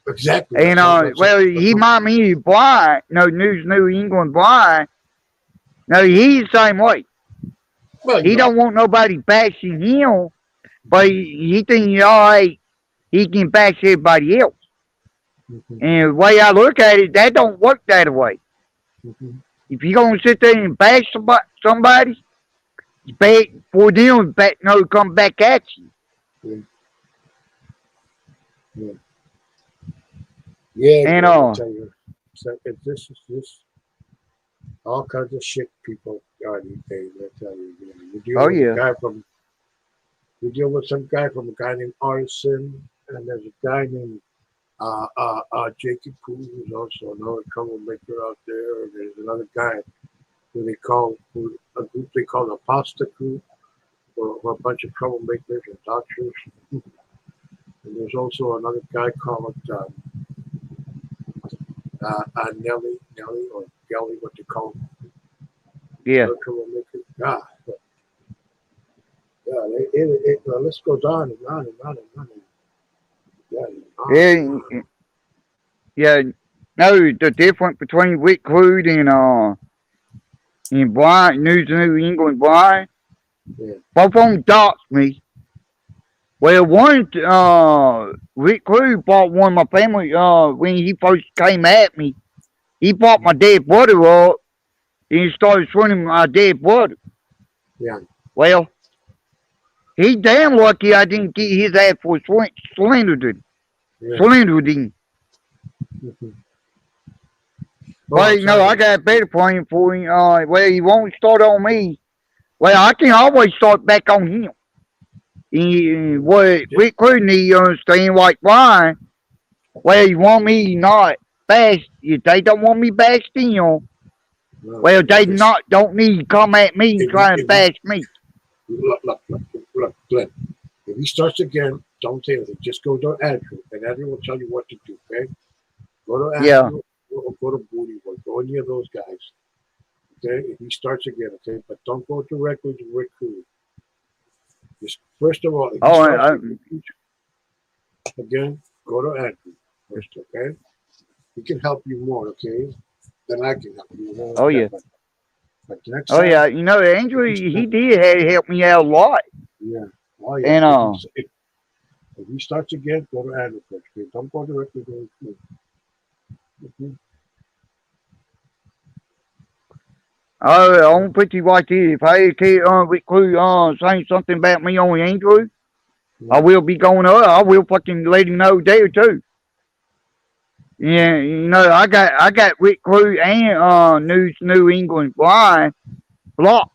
Exactly. And well, he might be blind. No, New England blind. No, he's the same way. well, He don't want nobody bashing him, but he thinks all right, he can bash everybody else. mhm, And the way I look at it, that don't work that way. mhm, If you're gonna sit there and bash somebody, it's bad for them to come back at you. yeah, yeah, yeah, And Glenn, I tell you, so this is this all kinds of shit people are these days. I tell you, you deal oh with a yeah, guy from you deal with some guy from a guy named Artisan, and there's a guy named Jacob Poo, who's also another troublemaker out there. And there's another guy a group they call the Pasta Crew, or a bunch of troublemakers and doctors. And there's also another guy called Nelly or Gelly, what they call him. Yeah. God, yeah, the list goes on and on and on and on. Yeah, Yeah. Yeah. No, the difference between Rick Rude and Brian, News of New England Brian, yeah, both of them doxed me. Well, one, Rick Rude bought one of my family, when he first came at me. He bought my dead brother up and he started swinging my dead brother. yeah. Well, he damn lucky I didn't get his ass for slandering. Yeah. Slandering. Mhm. Well, you know, I got a better plan for him. Well, he won't start on me. Well, I can always start back on him. And what Rick Rude need to understand, like Brian, well, you want me not bash, if they don't want me bashed in, well, they don't need to come at me and try and bash me. Look, Glenn. If he starts again, don't say anything. Just go to Andrew, and Andrew will tell you what to do. Okay? Go to Andrew, Yeah. or go to Booty, or go any of those guys. Okay? If he starts again, okay, but don't go directly to Rick Rude. Just first of all, if he starts again, go to Andrew first. Okay? He can help you more. Okay? Than I can help you. Oh, yeah. But next Oh, time, yeah. You know, Andrew, he did help me out a lot. yeah. Oh, yeah. And, if he starts again, go to Andrew first. Okay? Don't go directly to Rick Rude. I'm gonna put you right there. If I can't Rick Rude saying something about me on Andrew, I will be going up. I will fucking let him know there too. Yeah, you know, I got Rick Rude and News New England Brian blocked.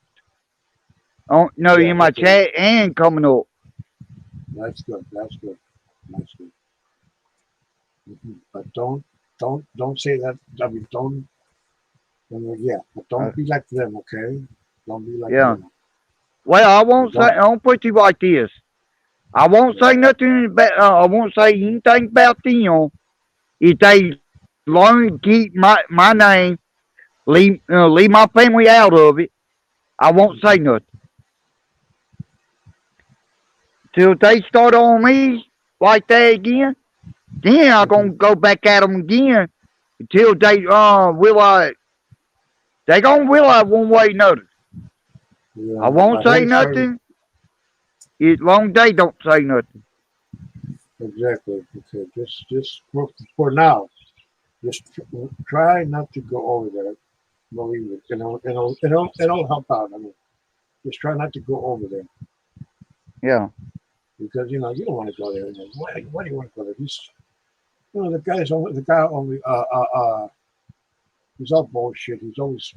In my chat and coming up. That's good. That's good. That's good. But don't say that. I mean, don't. Yeah, but don't be like them, okay? Don't be like them. Well, I won't say. I won't put you like this. I won't say nothing about. I won't say anything about them if they long to keep my name, leave my family out of it. I won't say nothing till they start on me like that again. Then I'm gonna go back at them again until they realize they gonna realize one way or another. Yeah, I won't say nothing as long as they don't say nothing. Exactly. Okay. Just for now, just try not to go over there. Believe it. It'll help out. I mean, just try not to go over there. Yeah. Because you don't want to go there. Why do you want to go there? The guy only he's all bullshit. He's always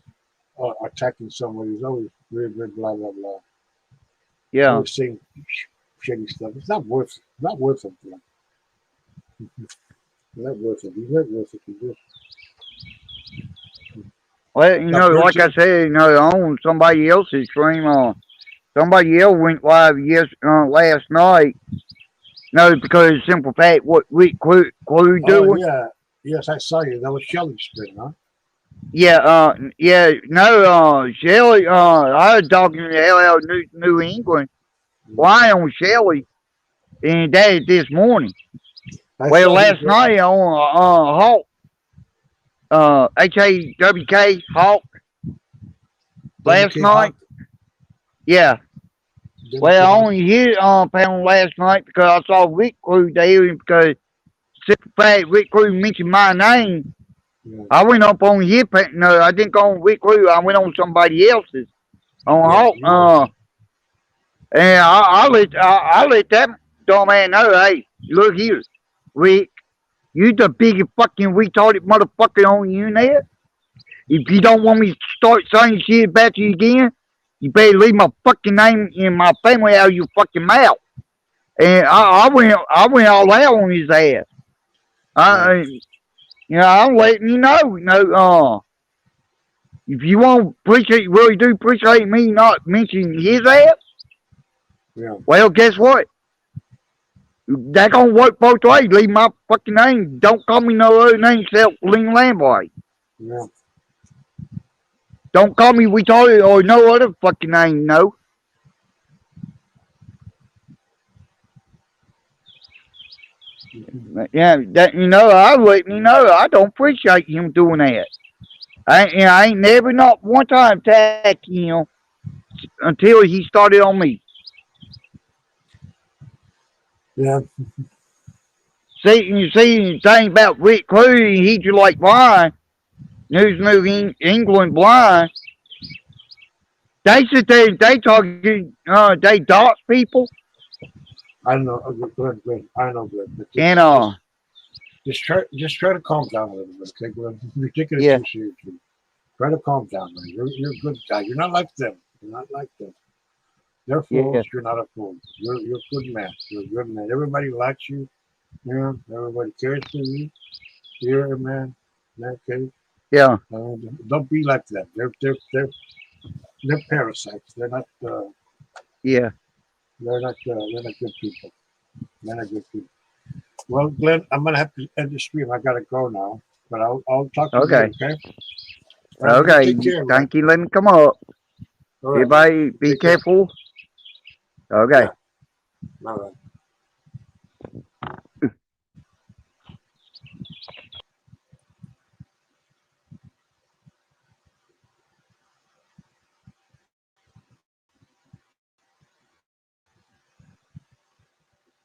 attacking somebody. He's always blah blah blah. Yeah. Always saying shitty stuff. It's not worth it. Not worth it. Not worth it. He's not worth it. He's just. Well, like I said, on somebody else's stream, somebody else went live last night. No, because of the simple fact what Rick Rude doing. Oh, yeah. Yes, I saw you. That was Shelly's stream, huh? Yeah, Shelly, I was talking to LL New England. Why on Shelly? And that is this morning. Last night on Hawk, HAWK, Hawk. Last night. Yeah. Well, I only hit found last night because I saw Rick Rude there because simple fact Rick Rude mentioned my name. Yeah. I went up on his no, I didn't go on Rick Rude, I went on somebody else's. On Hawk. And I let that dumb man know, hey, look here, Rick, you the biggest fucking retarded motherfucker on the internet. If you don't want me to start saying shit about you again, you better leave my fucking name and my family out of your fucking mouth. And I went all out on his ass. I'm letting you know, if you really do appreciate me not mentioning his ass, well, guess what? That gonna work both ways. Leave my fucking name. Don't call me no other name except Lynn Lamboy. Yeah. Don't call me retarded or no other fucking name, no. Yeah, that I let me know. I don't appreciate him doing that. I ain't never not one time attacked him until he started on me. Yeah. See, the thing about Rick Cluey, he's just like blind. New England blind. They sit there and they talking, they dot people. I know. Good. I know, good. But And, just try to calm down a little bit, okay, Glenn? You're taking it yeah. too seriously. Try to calm down, man. You're a good guy. You're not like them. You're not like them. They're fools. Yeah. You're not a fool. You're a good man. You're a good man. Everybody likes you. Yeah. Everybody cares for you. You're a man. Okay. Yeah. Don't be like them. They're parasites. They're not. Yeah. They're not good people. They're not good people. Well, Glenn, I'm gonna have to end the stream. I gotta go now, but I'll talk to Okay. you. Okay. Okay. Take care, man. Thank you. Let me come up. All right. Everybody, be Take care. careful. Okay. All right.